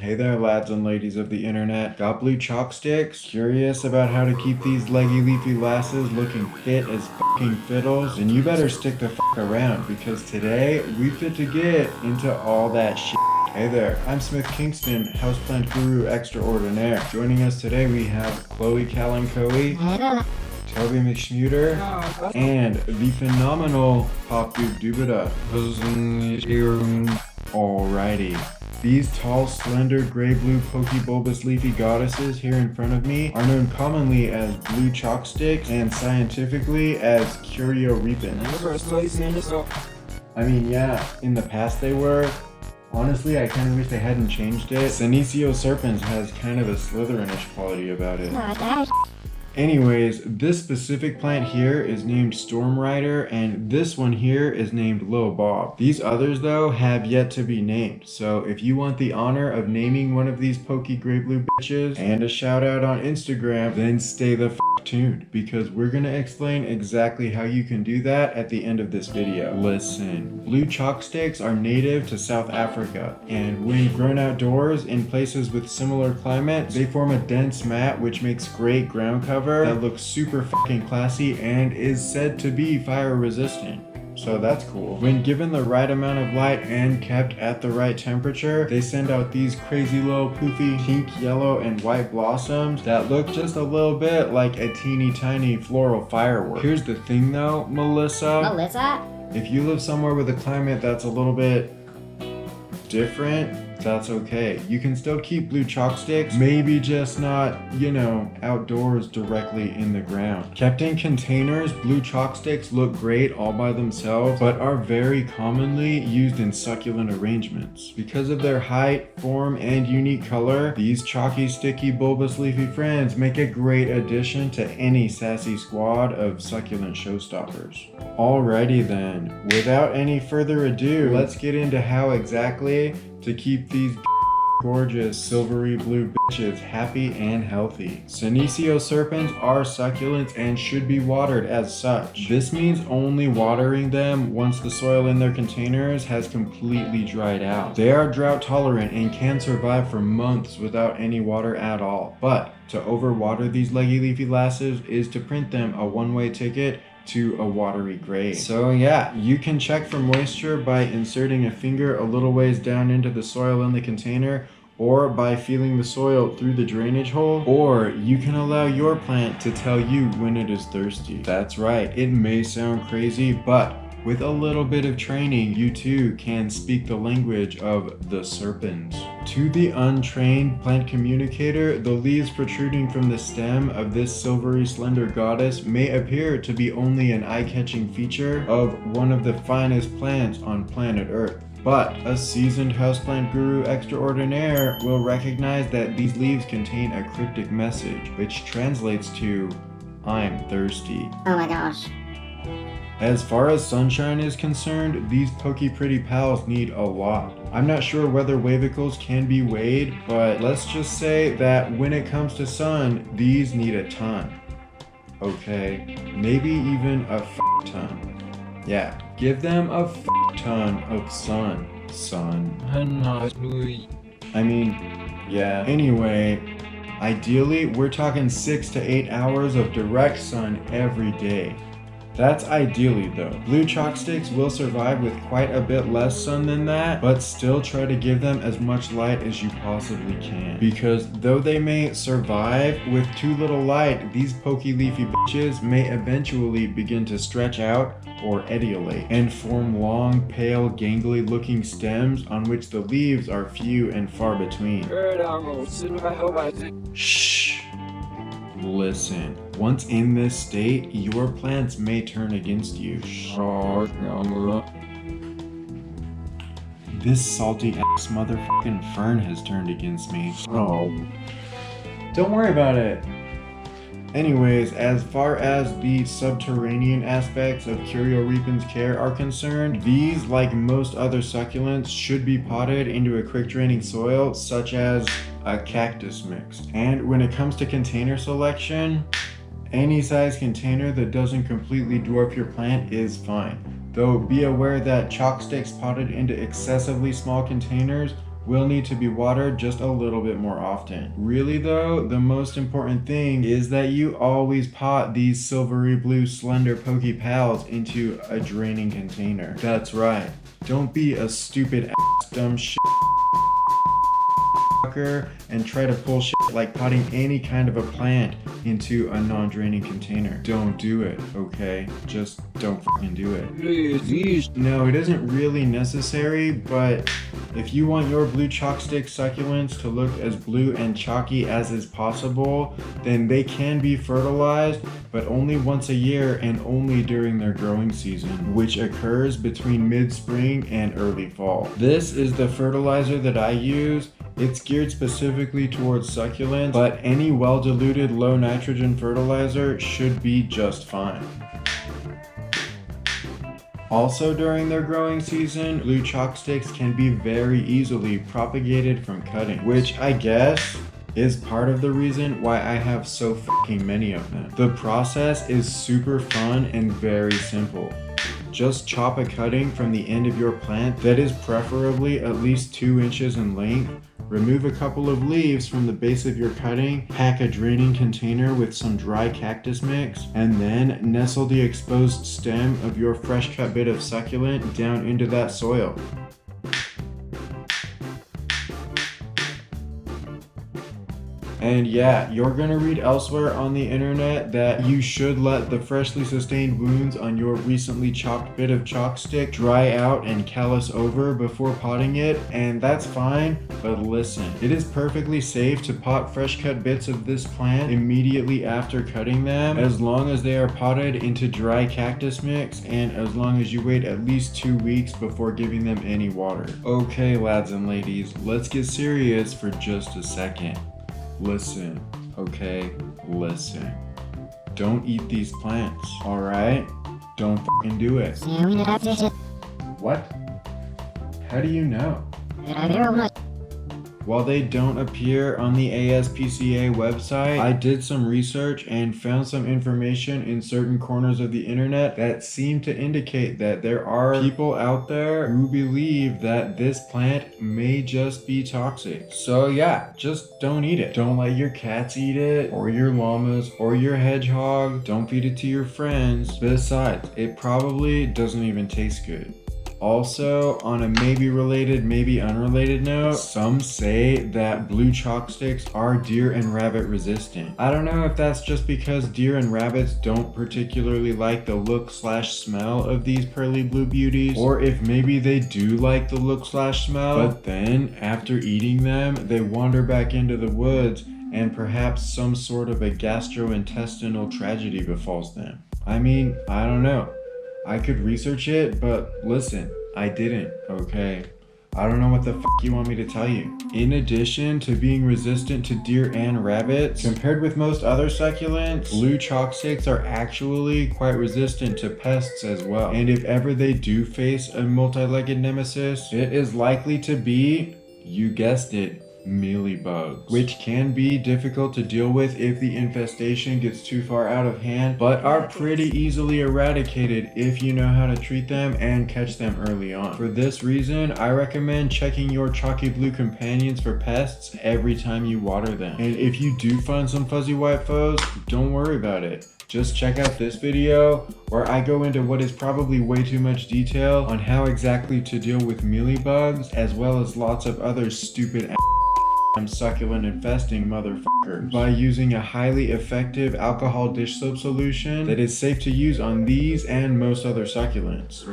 Hey there, lads and ladies of the internet. Got blue chalk sticks? Curious about how to keep these leggy leafy lasses looking fit as fucking fiddles? Then you better stick the fuck around, because today we fit to get into all that shit. Hey there, I'm Smith Kingston, Houseplant Guru Extraordinaire. Joining us today we have Chloe Kalanchoe, Toby McSchmuter, and the phenomenal PopDubDubeda. Alrighty. These tall, slender, gray-blue, pokey-bulbous leafy goddesses here in front of me are known commonly as blue chalk sticks and scientifically as Curio repens. I mean, yeah, in the past they were. Honestly, I kind of wish they hadn't changed it. Senecio serpens has kind of a Slytherinish quality about it. Anyways, this specific plant here is named Storm Rider, and this one here is named Lil Bob. These others, though, have yet to be named, so if you want the honor of naming one of these pokey gray blue bitches and a shout out on Instagram, then stay the f tuned, because we're gonna explain exactly how you can do that at the end of this video. Listen, blue chalk sticks are native to South Africa, and when grown outdoors in places with similar climates, they form a dense mat which makes great ground cover that looks super fucking classy and is said to be fire resistant. So that's cool. When given the right amount of light and kept at the right temperature, they send out these crazy little poofy pink, yellow, and white blossoms that look just a little bit like a teeny tiny floral firework. Here's the thing though, Melissa? If you live somewhere with a climate that's a little bit different, that's okay. You can still keep blue chalk sticks, maybe just not, you know, outdoors directly in the ground. Kept in containers, blue chalk sticks look great all by themselves, but are very commonly used in succulent arrangements. Because of their height, form, and unique color, these chalky, sticky, bulbous leafy friends make a great addition to any sassy squad of succulent showstoppers. Alrighty then, without any further ado, let's get into how exactly to keep these gorgeous silvery blue bitches happy and healthy. Senecio serpens are succulents and should be watered as such. This means only watering them once the soil in their containers has completely dried out. They are drought tolerant and can survive for months without any water at all. But to overwater these leggy leafy lasses is to print them a one-way ticket to a watery grave. So yeah, you can check for moisture by inserting a finger a little ways down into the soil in the container, or by feeling the soil through the drainage hole, or you can allow your plant to tell you when it is thirsty. That's right, it may sound crazy, but with a little bit of training, you too can speak the language of the serpens. To the untrained plant communicator, the leaves protruding from the stem of this silvery slender goddess may appear to be only an eye-catching feature of one of the finest plants on planet Earth. But a seasoned houseplant guru extraordinaire will recognize that these leaves contain a cryptic message, which translates to, "I'm thirsty." Oh my gosh. As far as sunshine is concerned, these pokey pretty pals need a lot. I'm not sure whether wavicles can be weighed, but let's just say that when it comes to sun, these need a ton. Okay, maybe even a ton. Yeah, give them a ton of sun. I mean, yeah. Anyway, ideally, we're talking 6 to 8 hours of direct sun every day. That's ideally though. Blue chalk sticks will survive with quite a bit less sun than that, but still try to give them as much light as you possibly can. Because though they may survive with too little light, these pokey leafy bitches may eventually begin to stretch out or etiolate and form long, pale, gangly looking stems on which the leaves are few and far between. Shh. Listen, once in this state, your plants may turn against you. This salty ass motherfucking fern has turned against me. Oh. Don't worry about it. Anyways, as far as the subterranean aspects of Curio repens care are concerned, these, like most other succulents, should be potted into a quick draining soil, such as a cactus mix. And when it comes to container selection, any size container that doesn't completely dwarf your plant is fine. Though be aware that chalk sticks potted into excessively small containers will need to be watered just a little bit more often. Really though, the most important thing is that you always pot these silvery blue slender pokey pals into a draining container. That's right. Don't be a stupid ass dumb shit and try to pull shit like potting any kind of a plant into a non-draining container. Don't do it, okay? Just don't fucking do it. No, it isn't really necessary, but if you want your blue chalkstick succulents to look as blue and chalky as is possible, then they can be fertilized, but only once a year and only during their growing season, which occurs between mid-spring and early fall. This is the fertilizer that I use. It's geared specifically towards succulents, but any well-diluted low nitrogen fertilizer should be just fine. Also during their growing season, blue chalksticks can be very easily propagated from cutting, which I guess is part of the reason why I have so fucking many of them. The process is super fun and very simple. Just chop a cutting from the end of your plant that is preferably at least 2 inches in length. Remove a couple of leaves from the base of your cutting, pack a draining container with some dry cactus mix, and then nestle the exposed stem of your fresh cut bit of succulent down into that soil. And yeah, you're gonna read elsewhere on the internet that you should let the freshly sustained wounds on your recently chopped bit of chalkstick dry out and callus over before potting it, and that's fine, but listen, it is perfectly safe to pot fresh cut bits of this plant immediately after cutting them, as long as they are potted into dry cactus mix and as long as you wait at least 2 weeks before giving them any water. Okay, lads and ladies, let's get serious for just a second. Listen, okay? Listen. Don't eat these plants, alright? Don't fucking do it. What? How do you know? While they don't appear on the ASPCA website, I did some research and found some information in certain corners of the internet that seem to indicate that there are people out there who believe that this plant may just be toxic. So yeah, just don't eat it. Don't let your cats eat it, or your llamas, or your hedgehog. Don't feed it to your friends. Besides, it probably doesn't even taste good. Also, on a maybe related, maybe unrelated note, some say that blue chalksticks are deer and rabbit resistant. I don't know if that's just because deer and rabbits don't particularly like the look/smell of these pearly blue beauties, or if maybe they do like the look/smell, but then after eating them, they wander back into the woods and perhaps some sort of a gastrointestinal tragedy befalls them. I mean, I don't know. I could research it, but listen, I didn't, okay? I don't know what the fuck you want me to tell you. In addition to being resistant to deer and rabbits, compared with most other succulents, blue chalksticks are actually quite resistant to pests as well. And if ever they do face a multi-legged nemesis, it is likely to be, you guessed it, mealybugs, which can be difficult to deal with if the infestation gets too far out of hand, but are pretty easily eradicated if you know how to treat them and catch them early on. For this reason, I recommend checking your chalky blue companions for pests every time you water them. And if you do find some fuzzy white foes, don't worry about it. Just check out this video where I go into what is probably way too much detail on how exactly to deal with mealybugs, as well as lots of other stupid succulent infesting motherfuckers by using a highly effective alcohol dish soap solution that is safe to use on these and most other succulents.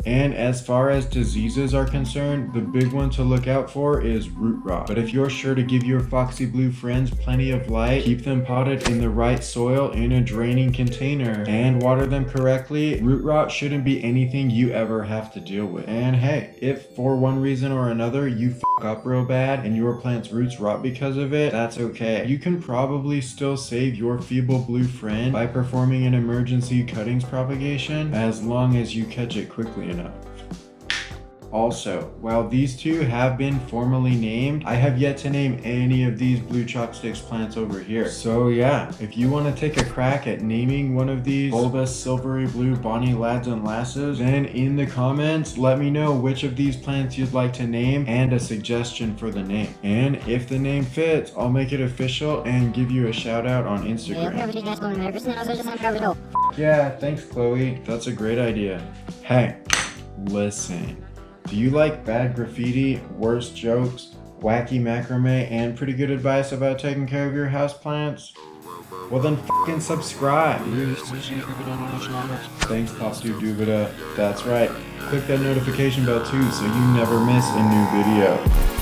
And as far as diseases are concerned, the big one to look out for is root rot. But if you're sure to give your foxy blue friends plenty of light, keep them potted in the right soil in a draining container, and water them correctly, root rot shouldn't be anything you ever have to deal with. And hey, if for one reason or another you fuck up real bad and your plant's roots rot because of it, that's okay. You can probably still save your feeble blue friend by performing an emergency cuttings propagation, as long as you catch it quickly enough. Also, while these two have been formally named, I have yet to name any of these blue chalk sticks plants over here. So yeah, if you want to take a crack at naming one of these bulbous silvery blue bonny lads and lasses, then in the comments, let me know which of these plants you'd like to name and a suggestion for the name. And if the name fits, I'll make it official and give you a shout out on Instagram. Yeah, thanks Chloe. That's a great idea. Hey, listen. Do you like bad graffiti, worse jokes, wacky macrame, and pretty good advice about taking care of your houseplants? Well then fucking subscribe. Thanks PopDubDubeda. That's right. Click that notification bell too so you never miss a new video.